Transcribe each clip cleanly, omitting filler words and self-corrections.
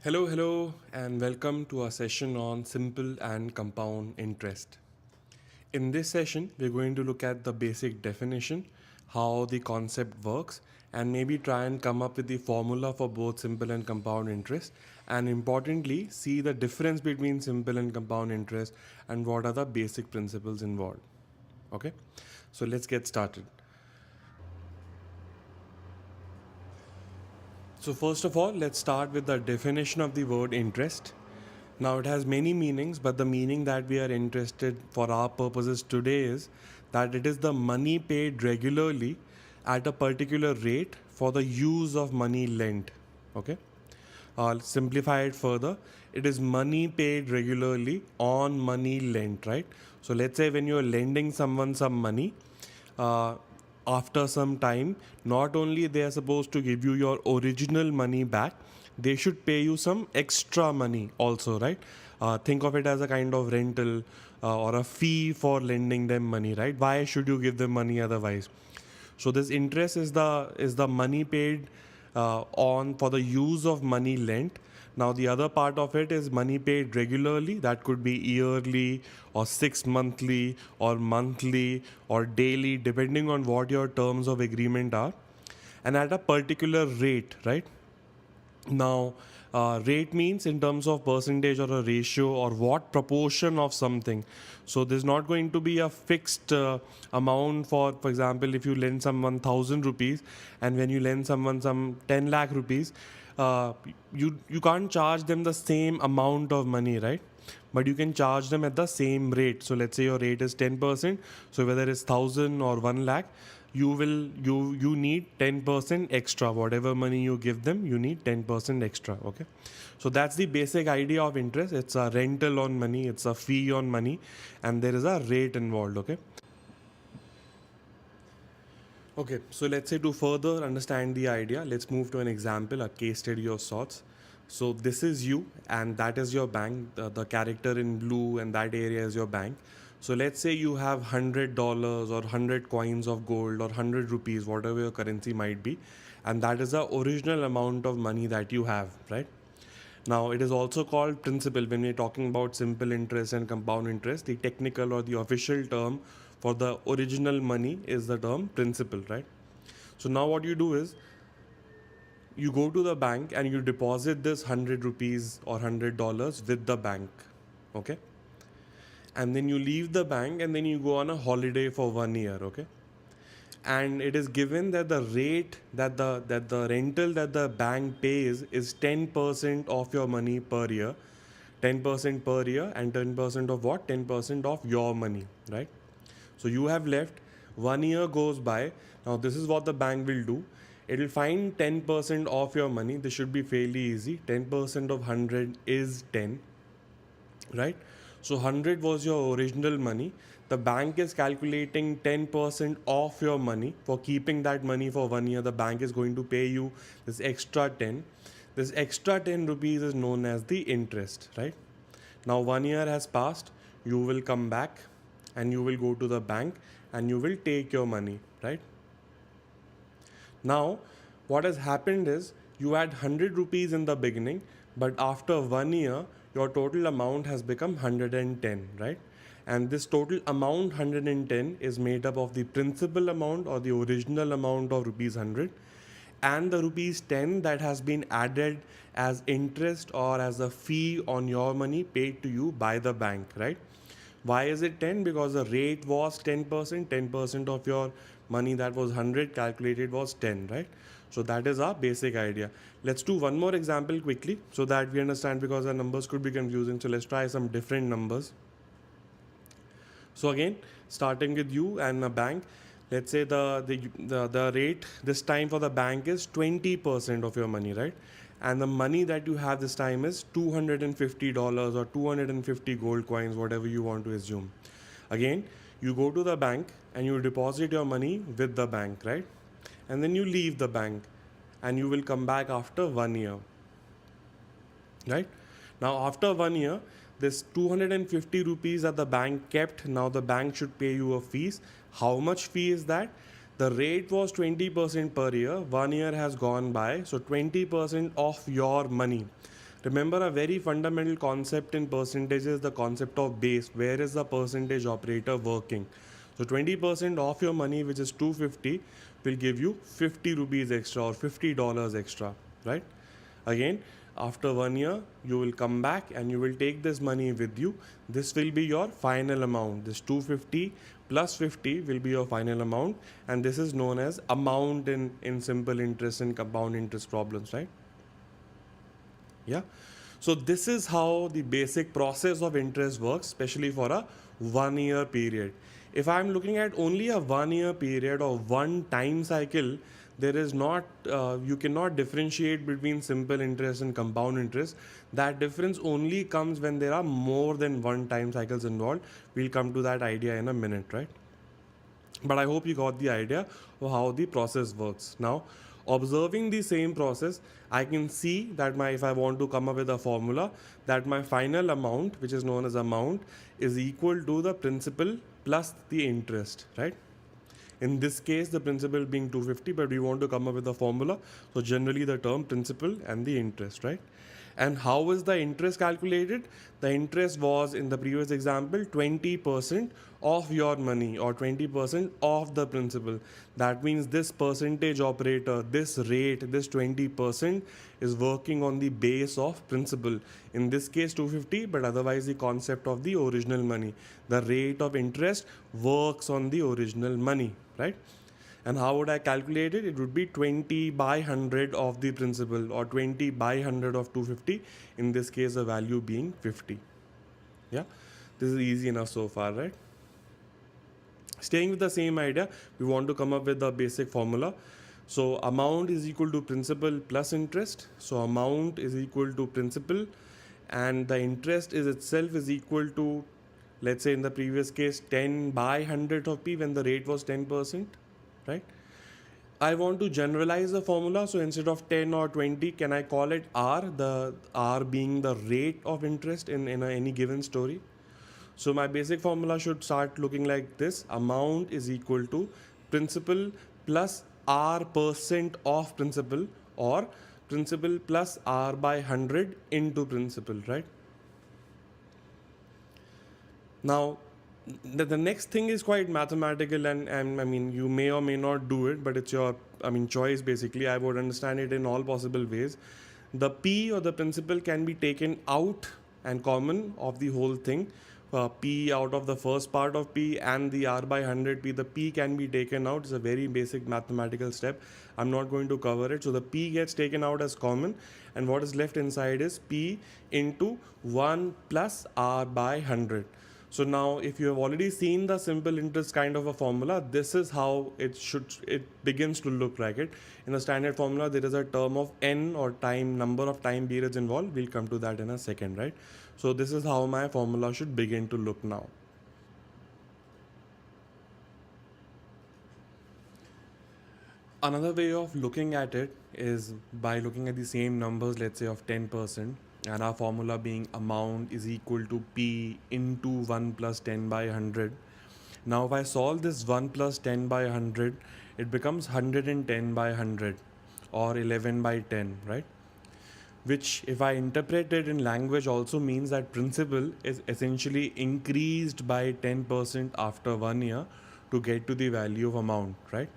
Hello, and welcome to our session on simple and compound interest. In this session, we're going to look at the basic definition, how the concept works, and maybe try and come up with the formula for both simple and compound interest, and importantly, see the difference between simple and compound interest and what are the basic principles involved. Okay, so let's get started. So, first of all, let's start with the definition of the word interest. Now, it has many meanings, but the meaning that we are interested for our purposes today is that it is the money paid regularly at a particular rate for the use of money lent. Okay, I'll simplify it further. It is money paid regularly on money lent, right? So, let's say when you're lending someone some money, uh, after some time, not only they are supposed to give you your original money back, they should pay you some extra money also, right? Think of it as a kind of rental or a fee for lending them money, right? Why should you give them money otherwise? So this interest is the money paid on for the use of money lent. Now the other part of it is money paid regularly. That could be yearly or 6 monthly or monthly or daily, depending on what your terms of agreement are, and at a particular rate, right? Now, rate means in terms of percentage or a ratio or what proportion of something. So there's not going to be a fixed amount for example, if you lend someone 1,000 rupees and when you lend someone some 10 lakh rupees, you can't charge them the same amount of money, right? But you can charge them at the same rate. So let's say your rate is 10%. So whether it's 1,000 or 1 lakh, you need 10% extra. Whatever money you give them, you need 10% extra. Okay, so that's the basic idea of interest. It's a rental on money, it's a fee on money, and there is a rate involved. Okay, so let's say to further understand the idea, let's move to an example, a case study of sorts. So this is you, and that is your bank. The character in blue, and that area is your bank. So let's say you have $100 or 100 coins of gold or 100 rupees, whatever your currency might be, and that is the original amount of money that you have, right? Now, it is also called principal when we're talking about simple interest and compound interest. The technical or the official term for the original money is the term principal, right? So now what you do is you go to the bank and you deposit this 100 rupees or $100 with the bank, okay? And then you leave the bank and then you go on a holiday for 1 year, okay? And it is given that the rate that the rental that the bank pays is 10% of your money per year, 10% per year, and 10% of what? 10% of your money, right? So you have left, 1 year goes by. Now this is what the bank will do. It will find 10% of your money. This should be fairly easy. 10% of 100 is 10, right? So 100 was your original money. The bank is calculating 10% of your money. For keeping that money for 1 year, the bank is going to pay you this extra 10. This extra 10 rupees is known as the interest, right? Now 1 year has passed. You will come back and you will go to the bank and you will take your money, right? Now, what has happened is you had 100 rupees in the beginning, but after 1 year, your total amount has become 110, right? And this total amount 110 is made up of the principal amount or the original amount of rupees 100 and the rupees 10 that has been added as interest or as a fee on your money paid to you by the bank, right? Why is it 10? Because the rate was 10%. 10% of your money that was 100 calculated was 10, right? So that is our basic idea. Let's do one more example quickly so that we understand, because the numbers could be confusing. So let's try some different numbers. So again, starting with you and a bank, let's say the rate this time for the bank is 20% of your money, right? And the money that you have this time is $250 or 250 gold coins, whatever you want to assume. Again, you go to the bank and you deposit your money with the bank, right? And then you leave the bank and you will come back after 1 year, right? Now after 1 year, this 250 rupees that the bank kept, now the bank should pay you a fees. How much fee is that? The rate was 20% per year. 1 year has gone by, so 20% of your money. Remember, a very fundamental concept in percentage is the concept of base. Where is the percentage operator working? So 20% of your money, which is 250, will give you 50 rupees extra or $50 extra, right? Again, after 1 year, you will come back and you will take this money with you. This will be your final amount. This 250 plus 50 will be your final amount, and this is known as amount in simple interest and compound interest problems, right? Yeah. So this is how the basic process of interest works, especially for a 1 year period. If I'm looking at only a 1 year period or one time cycle, there is not, you cannot differentiate between simple interest and compound interest. That difference only comes when there are more than one time cycles involved. We'll come to that idea in a minute, right? But I hope you got the idea of how the process works. Now, observing the same process, I can see that if I want to come up with a formula, that my final amount, which is known as amount, is equal to the principal plus the interest, right? In this case, the principal being 250, but we want to come up with a formula. So generally the term principal and the interest, right? And how is the interest calculated? The interest was, in the previous example, 20% of your money or 20% of the principal. That means this percentage operator, this rate, this 20% is working on the base of principal. In this case 250, but otherwise the concept of the original money. The rate of interest works on the original money, right? And how would I calculate it? It would be 20 by 100 of the principal, or 20 by 100 of 250. In this case, the value being 50. Yeah, this is easy enough so far, right? Staying with the same idea, we want to come up with the basic formula. So amount is equal to principal plus interest. So amount is equal to principal, and the interest is itself is equal to, let's say in the previous case, 10 by 100 of P when the rate was 10%, right? I want to generalize the formula, so instead of 10 or 20, can I call it R, the R being the rate of interest in any given story? So my basic formula should start looking like this: amount is equal to principal plus R percent of principal, or principal plus R by 100 into principal, right? Now, the next thing is quite mathematical, and I mean, you may or may not do it, but it's your, I mean, choice basically. I would understand it in all possible ways. The P or the principal can be taken out and common of the whole thing. P out of the first part of P and the R by 100 P, the P can be taken out. It's a very basic mathematical step. I'm not going to cover it. So the P gets taken out as common, and what is left inside is P into 1 plus R by 100. So now, if you have already seen the simple interest kind of a formula, this is how it begins to look like it. In the standard formula, there is a term of n, or number of time periods involved. We'll come to that in a second, right? So this is how my formula should begin to look now. Another way of looking at it is by looking at the same numbers, let's say of 10%, and our formula being amount is equal to P into 1 plus 10 by 100. Now if I solve this 1 plus 10 by 100, it becomes 110 by 100, or 11 by 10, right? Which, if I interpret it in language, also means that principal is essentially increased by 10% after 1 year to get to the value of amount, right?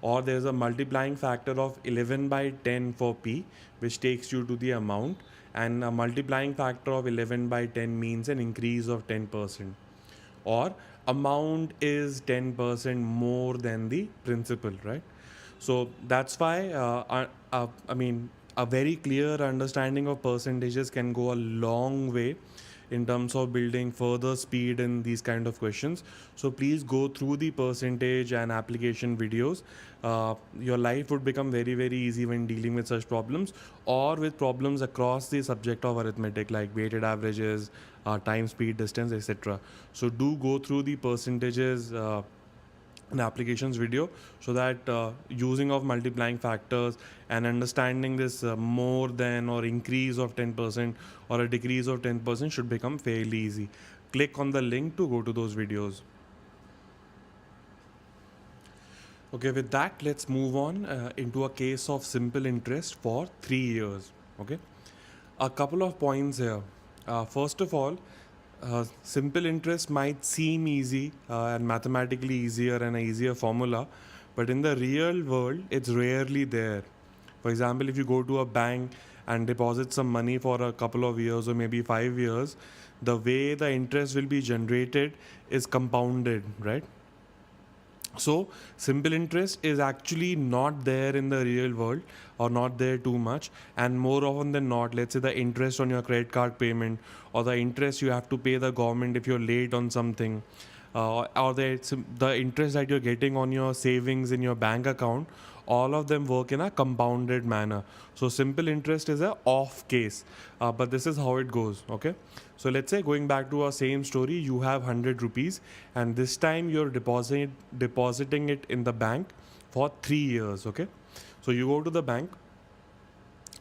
Or there's a multiplying factor of 11 by 10 for P, which takes you to the amount, and a multiplying factor of 11 by 10 means an increase of 10%. Or amount is 10% more than the principal, right? So that's why, I mean, a very clear understanding of percentages can go a long way in terms of building further speed in these kind of questions. So please go through the percentage and application videos. Your life would become very, very easy when dealing with such problems, or with problems across the subject of arithmetic, like weighted averages, time, speed, distance, etc. So do go through the percentages an applications video, so that using of multiplying factors and understanding this more than or increase of 10% or a decrease of 10% should become fairly easy. Click on the link to go to those videos. Okay, with that, let's move on into a case of simple interest for 3 years. Okay, A couple of points here. First of all, simple interest might seem easy and mathematically easier and an easier formula, but in the real world, it's rarely there. For example, if you go to a bank and deposit some money for a couple of years or maybe 5 years, the way the interest will be generated is compounded, right? So, simple interest is actually not there in the real world or not there too much. And more often than not, let's say the interest on your credit card payment or the interest you have to pay the government if you're late on something, or the interest that you're getting on your savings in your bank account, all of them work in a compounded manner. So simple interest is a off case, but this is how it goes. Okay, so let's say, going back to our same story, you have 100 rupees and this time you're depositing it in the bank for 3 years. Okay, so you go to the bank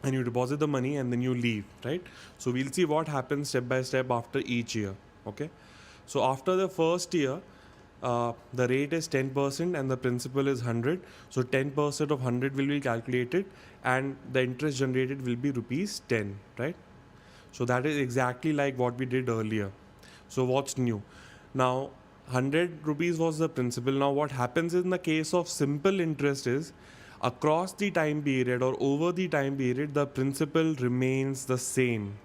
and you deposit the money and then you leave, right? So we'll see what happens step by step after each year. Okay, so after the first year, the rate is 10% and the principal is 100. So 10% of 100 will be calculated and the interest generated will be rupees 10, right? So that is exactly like what we did earlier. So what's new? Now 100 rupees was the principal. Now what happens in the case of simple interest is, across the time period or over the time period, the principal remains the same.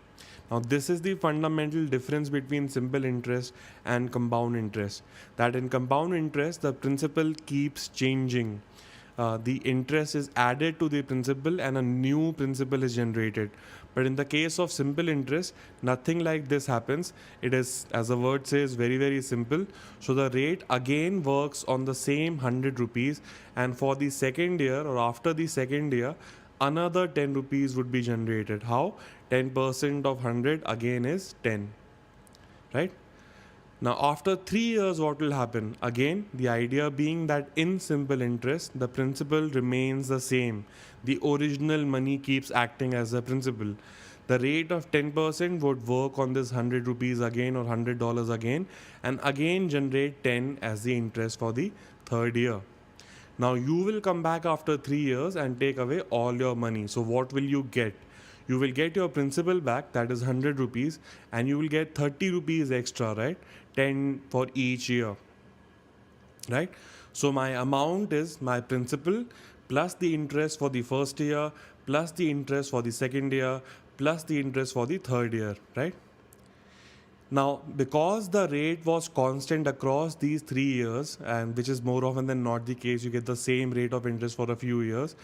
Now, this is the fundamental difference between simple interest and compound interest. That in compound interest, the principal keeps changing. The interest is added to the principal and a new principal is generated. But in the case of simple interest, nothing like this happens. It is, as the word says, very, very simple. So the rate again works on the same 100 rupees, and for the second year or after the second year, another 10 rupees would be generated. How? 10% of 100 again is 10, right? Now after 3 years, what will happen? Again, the idea being that in simple interest, the principal remains the same. The original money keeps acting as the principal. The rate of 10% would work on this 100 rupees again or $100 again, and again generate 10 as the interest for the third year. Now you will come back after 3 years and take away all your money. So what will you get? You will get your principal back, that is 100 rupees, and you will get 30 rupees extra, right? 10 for each year, right? So my amount is my principal plus the interest for the first year, plus the interest for the second year, plus the interest for the third year, right? Now, because the rate was constant across these 3 years, and which is more often than not the case, you get the same rate of interest for a few years,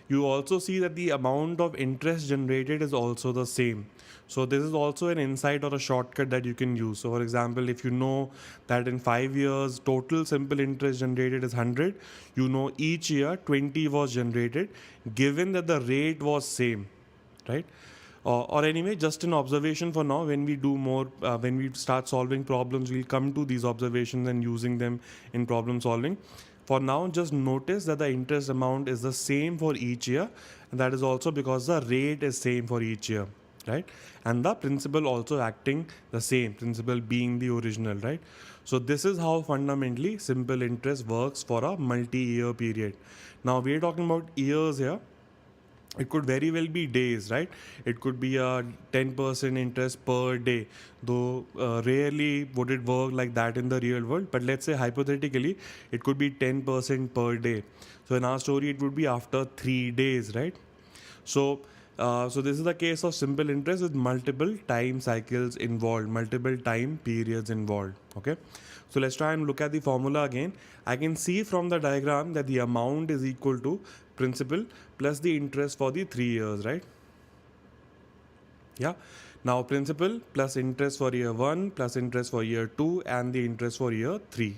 you also see that the amount of interest generated is also the same. So this is also an insight or a shortcut that you can use. So for example, if you know that in 5 years total simple interest generated is 100, you know each year 20 was generated given that the rate was same, right? Or anyway, just an observation for now. When we do more, when we start solving problems, we'll come to these observations and using them in problem solving. For now, just notice that the interest amount is the same for each year, and that is also because the rate is same for each year, right? And the principal also acting the same, principal being the original, right? So this is how fundamentally simple interest works for a multi-year period. Now we are talking about years here. It could very well be days, right? It could be a 10% interest per day, though rarely would it work like that in the real world. But let's say hypothetically, it could be 10% per day. So in our story, it would be after 3 days, right? So this is the case of simple interest with multiple time cycles involved, multiple time periods involved. Okay. So let's try and look at the formula again. I can see from the diagram that the amount is equal to principal plus the interest for the 3 years, right? Yeah. Now principal plus interest for year 1 plus interest for year 2 and the interest for year 3.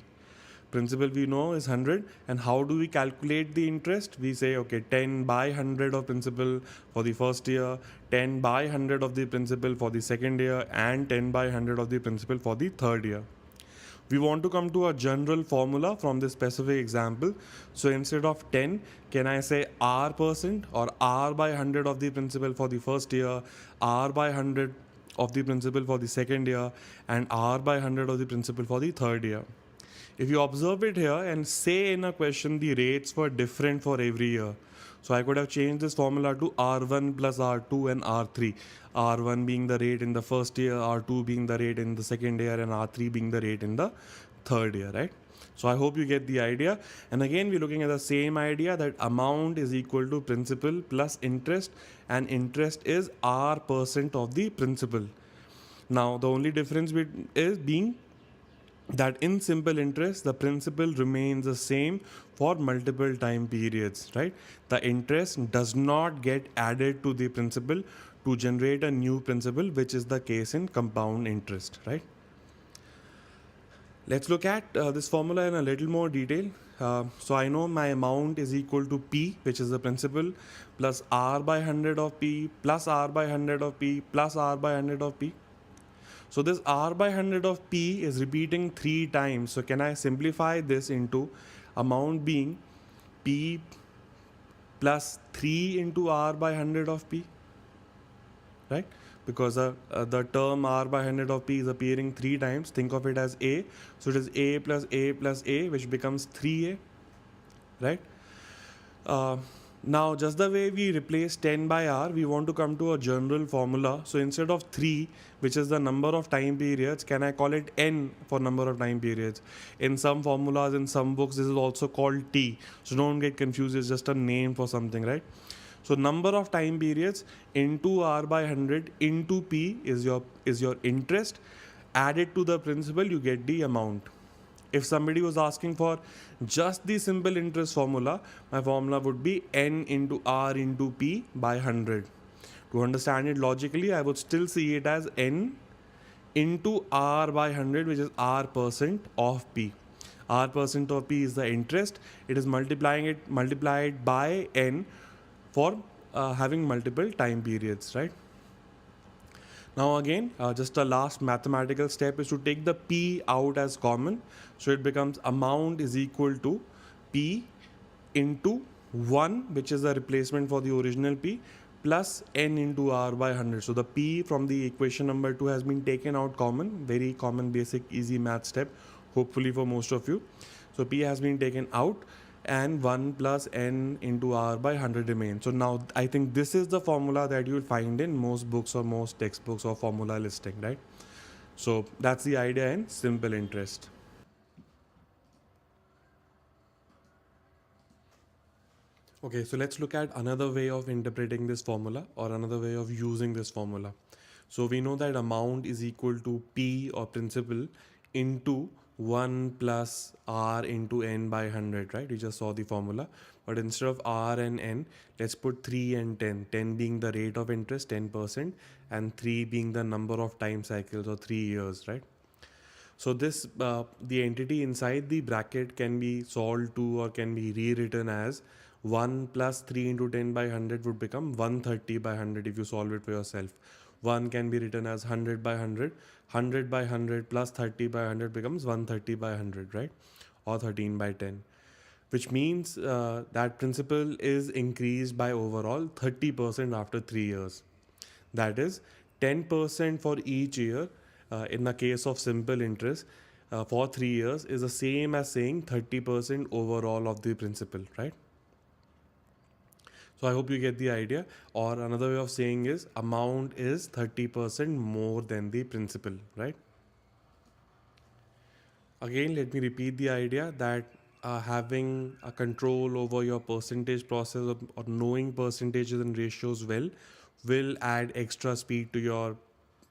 Principal we know is 100, and how do we calculate the interest? We say, okay, 10 by 100 of principal for the first year, 10 by 100 of the principal for the second year, and 10 by 100 of the principal for the third year. We want to come to a general formula from this specific example. So instead of 10, can I say R% or R by 100 of the principal for the first year, R by 100 of the principal for the second year, and R by 100 of the principal for the third year? If you observe it here and say in a question the rates were different for every year, So I could have changed this formula to R1 plus R2 and R3. R1 being the rate in the first year, R2 being the rate in the second year, and R3 being the rate in the third year, right? So I hope you get the idea. And again, we're looking at the same idea that amount is equal to principal plus interest, and interest is R% of the principal. Now, the only difference is being that in simple interest the principal remains the same for multiple time periods, right? The interest does not get added to the principal to generate a new principal, which is the case in compound interest, right? Let's look at this formula in a little more detail. So I know my amount is equal to P, which is the principal, plus R by 100 of P, plus R by 100 of P, plus R by 100 of P. So this R by 100 of P is repeating 3 times. So can I simplify this into amount being P plus 3 into R by 100 of P, right? Because the term R by 100 of P is appearing 3 times. Think of it as A. So it is A plus A plus A, which becomes 3A, right? Uh, Now, just the way we replace 10 by R, we want to come to a general formula. So instead of 3, which is the number of time periods, can I call it N for number of time periods? In some formulas, in some books, this is also called T. So don't get confused, it's just a name for something, right? So number of time periods into R by 100 into P is your interest. Added to the principal, you get the amount. If somebody was asking for just the simple interest formula, my formula would be N into R into P by 100. To understand it logically, I would still see it as N into R by 100, which is R% of P. R% of P is the interest. It is multiplied by N for having multiple time periods, right? Now again, just a last mathematical step is to take the P out as common. So it becomes amount is equal to P into 1, which is the replacement for the original P, plus N into R by 100. So the P from the equation number 2 has been taken out common. Very common, basic, easy math step, hopefully for most of you. So P has been taken out, and 1 plus N into R by 100 remains. So now I think this is the formula that you will find in most books or most textbooks or formula listing, right? So that's the idea in simple interest. Okay, so let's look at another way of interpreting this formula or another way of using this formula. So we know that amount is equal to P or principal into 1 plus R into N by 100, right? We just saw the formula. But instead of R and N, let's put 3 and 10. 10 being the rate of interest, 10%, and 3 being the number of time cycles or 3 years, right? So this, the entity inside the bracket can be solved to or can be rewritten as 1 plus 3 into 10 by 100 would become 130 by 100 if you solve it for yourself. 1 can be written as 100 by 100. 100 by 100 plus 30 by 100 becomes 130 by 100, right? Or 13 by 10. Which means that principal is increased by overall 30% after 3 years. That is 10% for each year. In the case of simple interest, for 3 years is the same as saying 30% overall of the principal, right? So I hope you get the idea. Or another way of saying is amount is 30% more than the principal, right? Again, let me repeat the idea that having a control over your percentage process or knowing percentages and ratios well will add extra speed to your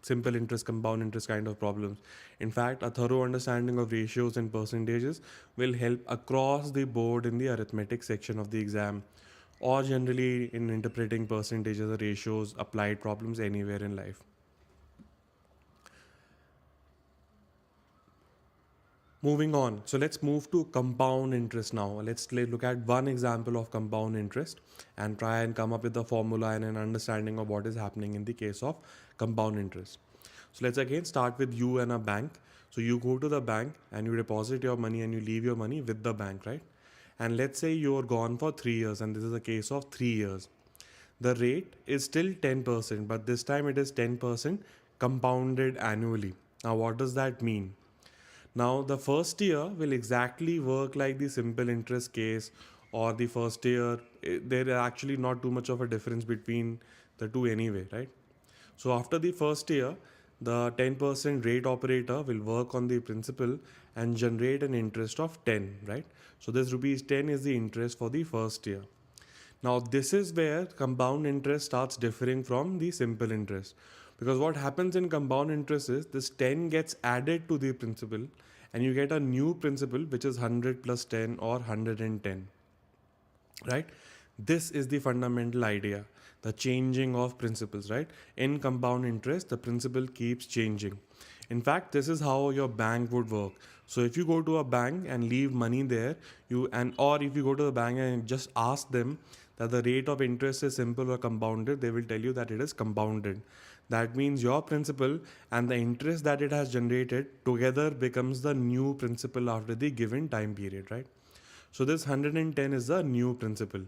simple interest, compound interest kind of problems. In fact, a thorough understanding of ratios and percentages will help across the board in the arithmetic section of the exam, or generally in interpreting percentages or ratios, applied problems anywhere in life. Moving on, so let's move to compound interest now. Let's look at one example of compound interest and try and come up with a formula and an understanding of what is happening in the case of compound interest. So let's again start with you and a bank. So you go to the bank and you deposit your money and you leave your money with the bank, right? And let's say you're gone for 3 years and this is a case of 3 years. The rate is still 10%, but this time it is 10% compounded annually. Now, what does that mean? Now, the first year will exactly work like the simple interest case or the first year, there are actually not too much of a difference between the two anyway, right? So after the first year, the 10% rate operator will work on the principal and generate an interest of 10, right? So this rupees 10 is the interest for the first year. Now, this is where compound interest starts differing from the simple interest. Because what happens in compound interest is this 10 gets added to the principal and you get a new principal which is 100 plus 10 or 110. Right? This is the fundamental idea, the changing of principles, right? In compound interest, the principal keeps changing. In fact, this is how your bank would work. So if you go to a bank and leave money there, or if you go to the bank and just ask them that the rate of interest is simple or compounded, they will tell you that it is compounded. That means your principal and the interest that it has generated together becomes the new principal after the given time period, right? So this 110 is the new principal.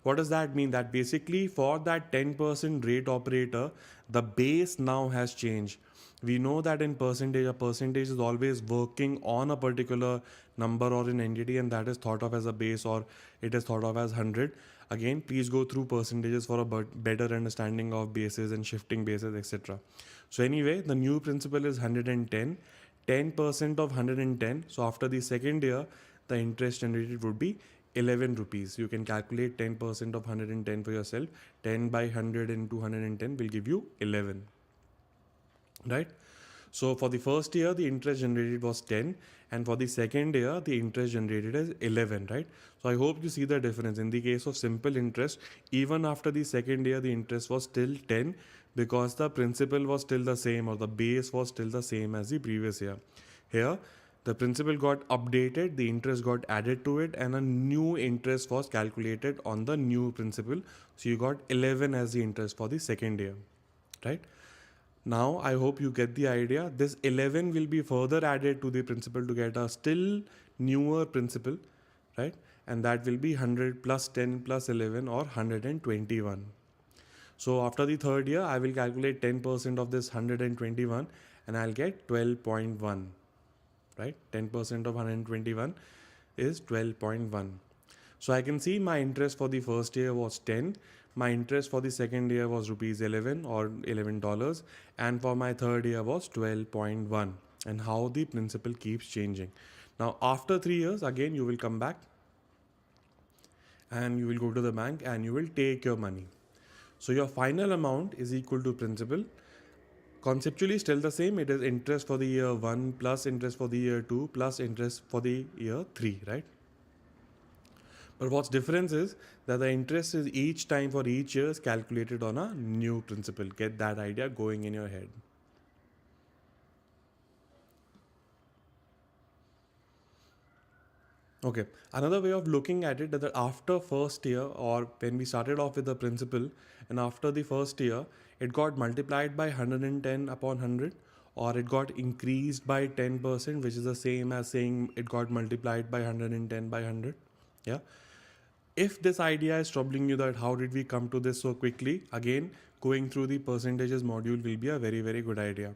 What does that mean? That basically for that 10% rate operator, the base now has changed. We know that in percentage, a percentage is always working on a particular number or an entity, and that is thought of as a base, or it is thought of as 100. Again, please go through percentages for a better understanding of bases and shifting bases, etc. So anyway, the new principal is 110, 10% of 110. So after the second year, the interest generated would be 11 rupees. You can calculate 10% of 110 for yourself. 10 by 100 into 110 will give you 11, right? So for the first year, the interest generated was 10, and for the second year, the interest generated is 11, right? So I hope you see the difference. In the case of simple interest, even after the second year, the interest was still 10 because the principal was still the same, or the base was still the same as the previous year. Here, the principal got updated, the interest got added to it, and a new interest was calculated on the new principal. So you got 11 as the interest for the second year, right? Now, I hope you get the idea. This 11 will be further added to the principal to get a still newer principal, right? And that will be 100 plus 10 plus 11, or 121. So after the third year, I will calculate 10% of this 121 and I'll get 12.1, right? 10% of 121 is 12.1. So I can see my interest for the first year was 10. My interest for the second year was rupees 11, or $11, and for my third year was 12.1. And how the principal keeps changing. Now after 3 years, again you will come back and you will go to the bank and you will take your money. So your final amount is equal to principal. Conceptually still the same. It is interest for the year 1 plus interest for the year 2 plus interest for the year 3, right? But what's difference is that the interest is each time for each year is calculated on a new principal. Get that idea going in your head. Okay, another way of looking at it is that after first year, or when we started off with the principal, and after the first year, it got multiplied by 110 upon 100, or it got increased by 10%, which is the same as saying it got multiplied by 110 by 100. Yeah. If this idea is troubling you that how did we come to this so quickly, again, going through the percentages module will be a very, very good idea.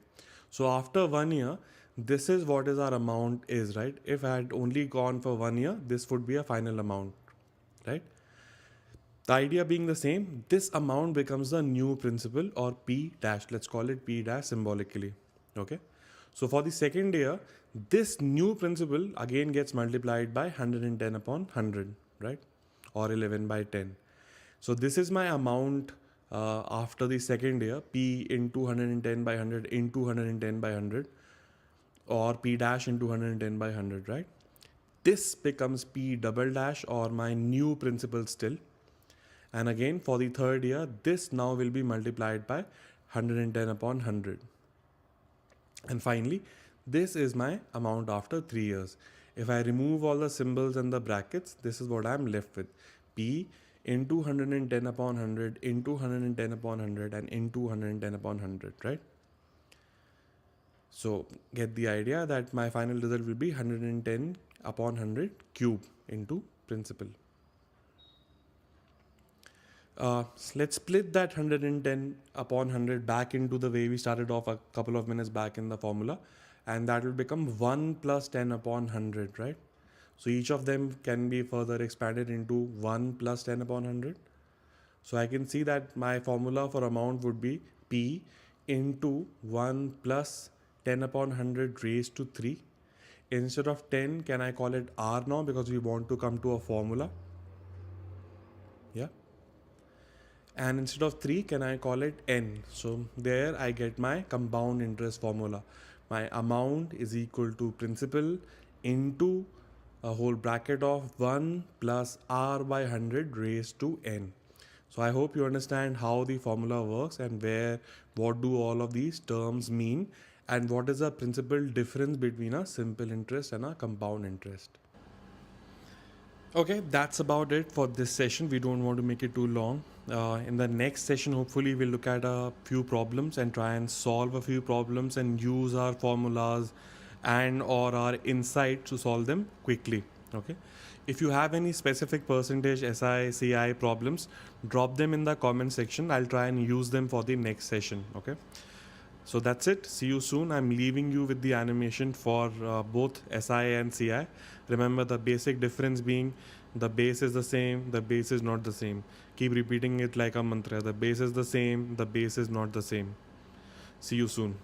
So after 1 year, this is what is our amount is, right? If I had only gone for 1 year, this would be a final amount, right? The idea being the same, this amount becomes the new principal, or P dash. Let's call it P dash symbolically. Okay. So for the second year, this new principal again gets multiplied by 110 upon 100, right? Or 11 by 10. So this is my amount after the second year, P into 110 by 100 into 110 by 100, or P dash into 110 by 100, right? This becomes P double dash, or my new principal still. And again, for the third year, this now will be multiplied by 110 upon 100. And finally, this is my amount after 3 years. If I remove all the symbols and the brackets, this is what I'm left with. P into 110 upon 100 into 110 upon 100 and into 110 upon 100, right? So get the idea that my final result will be 110 upon 100 cube into principal. Let's split that 110 upon 100 back into the way we started off a couple of minutes back in the formula, and that will become 1 plus 10 upon 100, right? So each of them can be further expanded into 1 plus 10 upon 100. So I can see that my formula for amount would be P into 1 plus 10 upon 100 raised to 3. Instead of 10, can I call it R now because we want to come to a formula? Yeah. And instead of 3, can I call it N? So there I get my compound interest formula. My amount is equal to principal into a whole bracket of 1 plus R by 100 raised to N. So I hope you understand how the formula works and what do all of these terms mean and what is the principal difference between a simple interest and a compound interest. Okay, that's about it for this session. We don't want to make it too long. In the next session, hopefully, we'll look at a few problems and try and solve a few problems and use our formulas and or our insight to solve them quickly. Okay. If you have any specific percentage SI, CI problems, drop them in the comment section. I'll try and use them for the next session. Okay. So that's it. See you soon. I'm leaving you with the animation for both SI and CI. Remember the basic difference being the base is the same, the base is not the same. Keep repeating it like a mantra. The base is the same, the base is not the same. See you soon.